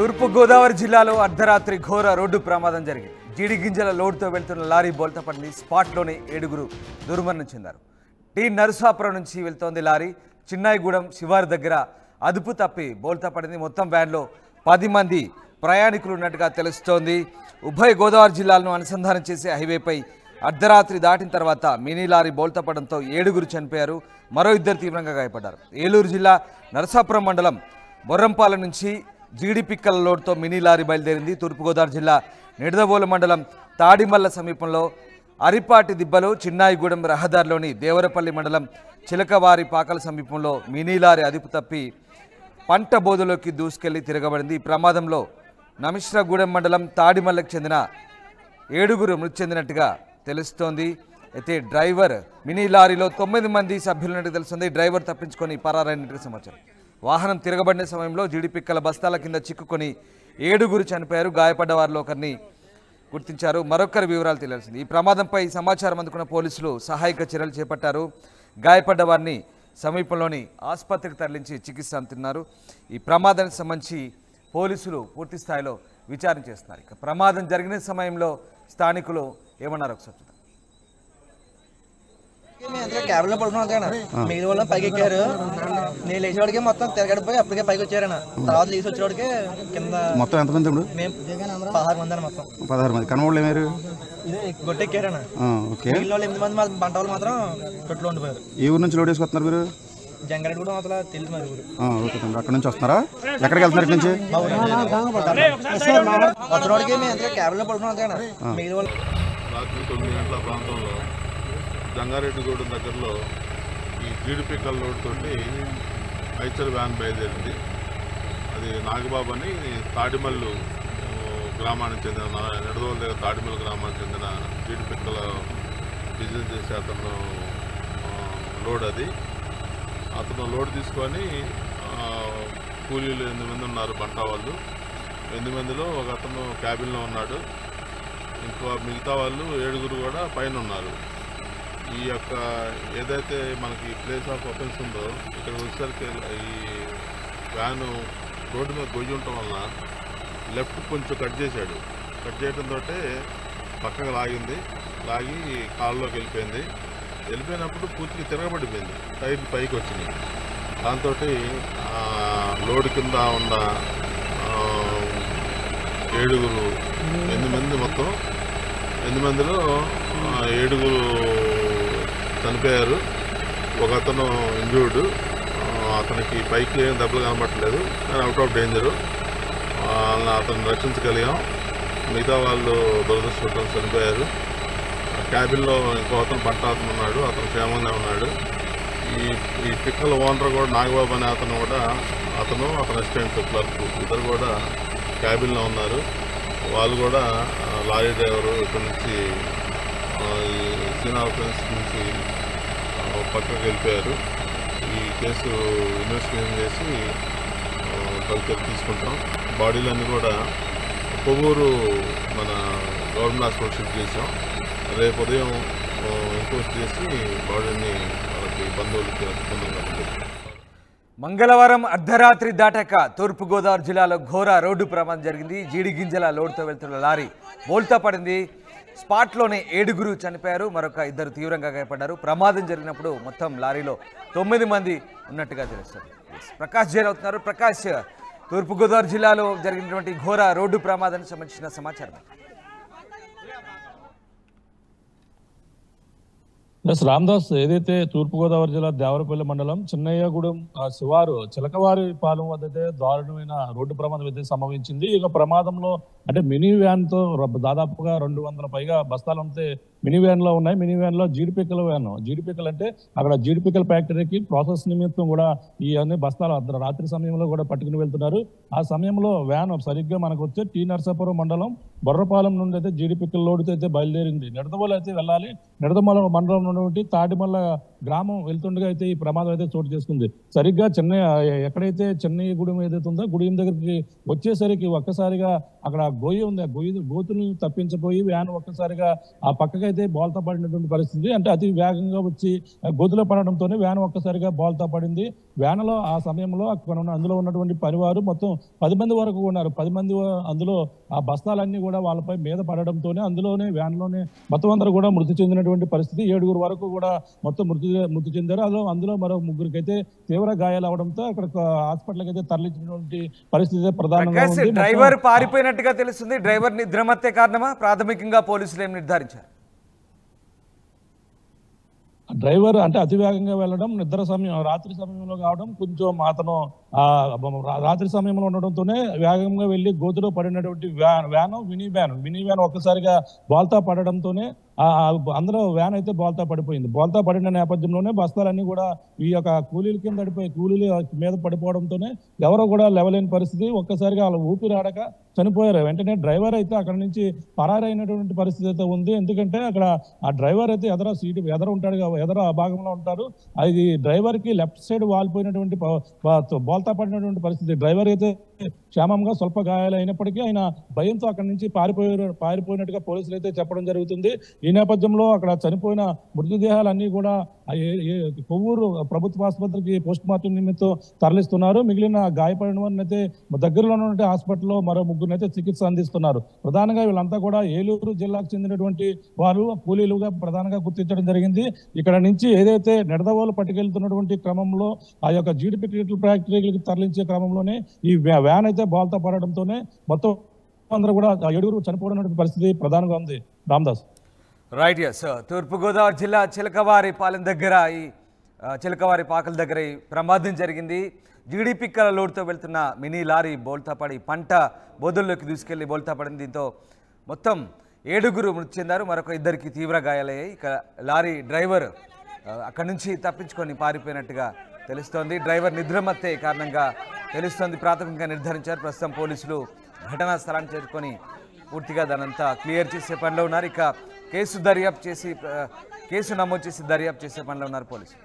తూర్పు గోదావరి జిల్లాలో అర్ధరాత్రి ఘోర రోడ్డు ప్రమాదం జరిగింది. జీడి గింజల లోడ్తో వెళ్తున్న లారీ బోల్తా పడింది. స్పాట్లోనే 7గురు దుర్మరణం చెందారు. టీ నరసాపురం నుంచి వెళ్తోంది లారీ. చిన్నాయిగూడెం శివారు దగ్గర అదుపు తప్పి బోల్తా పడింది. మొత్తం వ్యాన్లో 10 మంది ప్రయాణికులు ఉన్నట్టుగా తెలుస్తోంది. ఉభయ గోదావరి జిల్లాలను అనుసంధానం చేసే హైవేపై అర్ధరాత్రి దాటిన తర్వాత మినీ లారీ బోల్తా పడడంతో 7గురు చనిపోయారు. మరో 2 తీవ్రంగా గాయపడ్డారు. ఏలూరు జిల్లా నరసాపురం మండలం బొర్రంపాలెం నుంచి జీడిపిక్కల లోడ్తో మినీ లారీ బయలుదేరింది. తూర్పుగోదావరి జిల్లా నిడదవోలు మండలం తాడిమల్ల సమీపంలో అరిపాటి దిబ్బలో చిన్నాయిగూడెం రహదారిలోని దేవరపల్లి మండలం చిలకవారి పాకల సమీపంలో మినీ లారీ అదుపు తప్పి పంట బోధలోకి దూసుకెళ్లి తిరగబడింది. ఈ ప్రమాదంలో నమిశ్రగూడెం మండలం తాడిమల్లకు చెందిన 7గురు మృతి చెందినట్టుగా తెలుస్తోంది. అయితే డ్రైవర్ మినీ లారీలో 9 మంది సభ్యులున్నట్టు తెలుస్తుంది. డ్రైవర్ తప్పించుకొని పరారైనట్టుగా సమాచారం. వాహనం తిరగబడిన సమయంలో జీడిపిక్కల బస్తాల కింద చిక్కుకొని 7గురు చనిపోయారు. గాయపడ్డ వారిలో ఒకరిని గుర్తించారు. మరొకరి వివరాలు తెలియాల్సింది. ఈ ప్రమాదంపై సమాచారం అందుకున్న పోలీసులు సహాయక చర్యలు చేపట్టారు. గాయపడ్డ వారిని సమీపంలోని ఆసుపత్రికి తరలించి చికిత్స అందిస్తున్నారు. ఈ ప్రమాదానికి సంబంధించి పోలీసులు పూర్తి స్థాయిలో విచారణ చేస్తున్నారు. ఇక ప్రమాదం జరిగిన సమయంలో స్థానికులు ఏమన్నారు ఒకసారి. క్యాబ్ లో పడుకున్నాను కదా, మిగిలిన వాళ్ళు పైకి ఎక్కారు. నేను లేచేవాడికి మొత్తం తిరగడిపోయి అప్పటికే పైకి వచ్చారన్న. తర్వాత లేచి వచ్చేవాడికి కింద మొత్తం ఎంతమంది? ఇప్పుడు మేము 16 మంది అన్న. మొత్తం 16 మంది. కనవాళ్ళు ఏమారు? గొట్టెక్కారన్న. మిగిలిన వాళ్ళు 8 మంది బంట వాళ్ళు మాత్రం కొట్లో ఉండిపోయారు. ఏ ఊరు నుంచి లోడ్ వేసుకొస్తున్నారు మీరు? జంగారెడ్డి కూడా అసలు తెలియదు మరి ఊరు. ఓకే తమ్ముడు, అక్కడ నుంచి వస్తున్నారా? ఎక్కడికి వెళ్తున్నారు? ఇక్కడ నుంచి వచ్చినవాడికి మేము ఎంత క్యాబ్ లో పడుకున్నాం కదా, మిగిలిన వాళ్ళు రాత్రి 9 గంటల ప్రాంతంలో జంగారెడ్డిగూడెం దగ్గరలో ఈ జీడిపిక్కల లోడ్ తోటి ఐచర్ వ్యాన్ బయలుదేరింది. అది నాగబాబు అని తాడిమల్లు గ్రామానికి చెందిన, నిడదవోలు దగ్గర తాడిమల్లు గ్రామానికి చెందిన జీడిపిక్కల బిజినెస్ చేసే అతను లోడ్ అది. అతను లోడ్ తీసుకొని కూలీలు 8 మంది ఉన్నారు, బంటా వాళ్ళు. 8 మందిలో ఒక అతను క్యాబిన్లో ఉన్నాడు. ఇంకా మిగతా వాళ్ళు 7గురు కూడా పైన ఉన్నారు. ఈ యొక్క ఏదైతే మనకి ప్లేస్ ఆఫ్ అఫెన్స్ ఉందో ఇక్కడ వచ్చేసరికి ఈ వ్యాను రోడ్డు మీద గొయ్యి ఉండటం వలన లెఫ్ట్ కొంచెం కట్ చేశాడు. కట్ చేయడంతో పక్కకు లాగి కాళ్ళలోకి వెళ్ళిపోయింది. వెళ్ళిపోయినప్పుడు పూర్తిగా తిరగబడిపోయింది. టైర్ పైకి వచ్చినాయి. దాంతో లోడ్ కింద ఉన్న 7గురు 8 మంది, మొత్తం 8 మందిలో 7గురు చనిపోయారు. ఒక అతను ఇంజూర్డ్. అతనికి పైకి ఏం దెబ్బలు కనబట్టలేదు, కానీ అవుట్ ఆఫ్ డేంజరు. అతను రక్షించగలిగాం. మిగతా వాళ్ళు దురదృష్టవశాత్తు చనిపోయారు. క్యాబిన్లో ఇంకో అతను అతను ఉన్నాడు, అతను క్షేమంగా ఉన్నాడు. ఈ పిక్కల ఓనర్ కూడా నాగబాబు అనే అతను అతను అసిస్టెంట్ క్లర్క్ ఇద్దరు కూడా క్యాబిన్లో ఉన్నారు. వాళ్ళు కూడా లారీ డ్రైవరు ఇక్కడ నుంచి సీన్ ఆఫెన్స్ నుంచి పక్కకు వెళ్ళిపోయారు. ఈ కేసు ఇన్వెస్టిగేషన్ చేసి తదుపరి తీసుకుంటాం. బాడీలన్నీ కూడా కొవ్వూరు మన గవర్నమెంట్ హాస్పిటల్ షిఫ్ట్ చేసాం. రేపు ఉదయం ఇంపోస్ట్ చేసి బాడీని వాళ్ళకి బంధువులకి పొందగలుగుతాం. మంగళవారం అర్ధరాత్రి దాటాక తూర్పుగోదావరి జిల్లాలో ఘోర రోడ్డు ప్రమాదం జరిగింది. జీడి గింజల లోడ్తో వెళ్తున్న లారీ బోల్తా పడింది. స్పాట్లోనే 7గురు చనిపోయారు. మరొక 2 తీవ్రంగా గాయపడ్డారు. ప్రమాదం జరిగినప్పుడు మొత్తం లారీలో 9 మంది ఉన్నట్టుగా తెలుస్తుంది. ప్రకాష్ జైన్ అవుతున్నారు. ప్రకాష్, తూర్పుగోదావరి జిల్లాలో జరిగినటువంటి ఘోర రోడ్డు ప్రమాదానికి సంబంధించిన సమాచారం. రామదాస్, ఏదైతే తూర్పుగోదావరి జిల్లా దేవరపల్లి మండలం చిన్నయ్యగూడెం శివారు చిలకవారి పాలెం వద్ద అయితే దారుణమైన రోడ్డు ప్రమాదం అయితే సంభవించింది. ఇక ప్రమాదంలో అంటే మినీ వ్యాన్ తో దాదాపుగా 200 పైగా బస్తాలు ఉంటే మినీ వ్యాన్ లో ఉన్నాయి. మినీ వ్యాన్ లో జీడిపిక్కల వ్యాన్. జీడిపిక్కలు అంటే అక్కడ జీడిపిక్కల ఫ్యాక్టరీకి ప్రాసెస్ నిమిత్తం కూడా ఈ అన్ని బస్తాలు రాత్రి సమయంలో కూడా పట్టుకుని వెళ్తున్నారు. ఆ సమయంలో వ్యాన్ సరిగ్గా మనకు వచ్చే టీ నరసాపురం మండలం బొర్రపాలెం నుండి అయితే జీడిపిక్కల లోడుతో అయితే బయలుదేరింది. నిడదవోలు అయితే వెళ్ళాలి. నిడదమల మండలం నుండి తాడిమల్ల గ్రామం వెళ్తుండగా అయితే ఈ ప్రమాదం అయితే చోటు చేసుకుంది. సరిగ్గా ఎక్కడైతే చెన్నై గుడి ఏదైతే ఉందో గుడి దగ్గరికి వచ్చేసరికి ఒక్కసారిగా అక్కడ గొయ్యి ఉంది. ఆ గోతులను తప్పించబోయి వ్యాన్ ఒక్కసారిగా ఆ పక్కకైతే అయితే బోల్తా పడినటువంటి పరిస్థితి. అంటే అతి వేగంగా వచ్చి గొంతులో పడడంతోనే వ్యాన్ ఒక్కసారిగా బోల్తా పడింది. వ్యాన్లో ఆ సమయంలో అందులో ఉన్నటువంటి పరివారు మొత్తం 10 మంది వరకు ఉన్నారు. 10 మంది అందులో ఆ బస్తాలన్నీ కూడా వాళ్ళపై మీద పడడంతోనే అందులోనే వ్యాన్లోనే మొత్తం అందరూ కూడా మృతి చెందినటువంటి పరిస్థితి. 7 వరకు కూడా మొత్తం మృతి చెందారు. అందులో మరో 3కి అయితే తీవ్ర గాయాలు అవడంతో అక్కడ హాస్పిటల్కి అయితే తరలించినటువంటి పరిస్థితి ప్రధానంగా ఉంది. డ్రైవర్ పారిపోయినట్టుగా తెలుస్తుంది. డ్రైవర్ నిద్రమత్తే కారణమా? ప్రాథమికంగా పోలీసులు ఏం నిర్ధారించారు? డ్రైవర్ అంటే అతివేగంగా వెళ్ళడం, రాత్రి సమయంలో కావడం, కొంచెం అతను రాత్రి సమయంలో ఉండడంతోనే వేగంగా వెళ్లి గోతులో పడినటువంటి మినీ వ్యాన్ ఒక్కసారిగా బోల్తా పడడంతోనే అందులో వ్యాన్ అయితే బోల్తా పడిపోయింది. బోల్తా పడిన నేపథ్యంలోనే బస్తాలన్నీ కూడా ఈ యొక్క కూలీల కింద కూలీల మీద పడిపోవడంతోనే ఎవరో కూడా లేవలేని పరిస్థితి. ఒక్కసారిగా వాళ్ళ ఊపిరి ఆడక చనిపోయారు. వెంటనే డ్రైవర్ అయితే అక్కడ నుంచి పరారైనటువంటి పరిస్థితి అయితే ఉంది. ఎందుకంటే అక్కడ ఆ డ్రైవర్ అయితే ఎదర ఉంటాడు, ఎదర భాగంలో ఉంటారు. అది డ్రైవర్ కి లెఫ్ట్ సైడ్ వాలిపోయినటువంటి బోల్తా పడినటువంటి పరిస్థితి. డ్రైవర్ అయితే క్షేమంగా స్వల్ప గాయాలు అయినప్పటికీ ఆయన భయంతో అక్కడి నుంచి పారిపోయినట్టుగా పోలీసులు అయితే చెప్పడం జరుగుతుంది. ఈ నేపథ్యంలో అక్కడ చనిపోయిన మృతదేహాలన్నీ కూడా కొవ్వూరు ప్రభుత్వ ఆసుపత్రికి పోస్ట్ మార్టం నిమిత్తం తరలిస్తున్నారు. మిగిలిన గాయపడిన వారిని అయితే దగ్గరలో ఉన్న హాస్పిటల్లో మరో 3 అయితే చికిత్స అందిస్తున్నారు. ప్రధానంగా వీళ్ళంతా కూడా ఏలూరు జిల్లాకు చెందినటువంటి వారు కూలీలుగా ప్రధానంగా గుర్తించడం జరిగింది. ఇక్కడ నుంచి ఏదైతే నిడదవోలు పట్టుకెళ్తున్నటువంటి క్రమంలో ఆ యొక్క జీడిపి ఫ్యాక్టరీలకు తరలించే క్రమంలోనే ఈ వ్యాన్ అయితే బోల్తా పడడంతోనే మొత్తం అందరూ కూడా 7 చనిపోవడం పరిస్థితి ప్రధానంగా ఉంది. రామదాస్. రైట్. ఎస్. తూర్పుగోదావరి జిల్లా చిలకవారిపాలెం దగ్గర చిలకవారిపాకల దగ్గర ఈ ప్రమాదం జరిగింది. జీడిపిక్కల లోడ్తో వెళ్తున్న మినీ లారీ బోల్తా పడి పంట బోధుల్లోకి దూసుకెళ్లి బోల్తా పడింది. దీంతో మొత్తం 7 మృతి చెందారు. మరొక 2కి తీవ్ర గాయాలయ్యాయి. ఇక లారీ డ్రైవర్ అక్కడి నుంచి తప్పించుకొని పారిపోయినట్టుగా తెలుస్తోంది. డ్రైవర్ నిద్రమత్తే కారణంగా తెలుస్తోంది. ప్రాథమికంగా నిర్ధారించారు. ప్రస్తుతం పోలీసులు ఘటనా స్థలాన్ని చేరుకొని పూర్తిగా దానంతా క్లియర్ చేసే పనిలో ఉన్నారు. ఇక కేసు నమోదు చేసి దర్యాప్తు చేసే పనిలో ఉన్నారు పోలీసులు.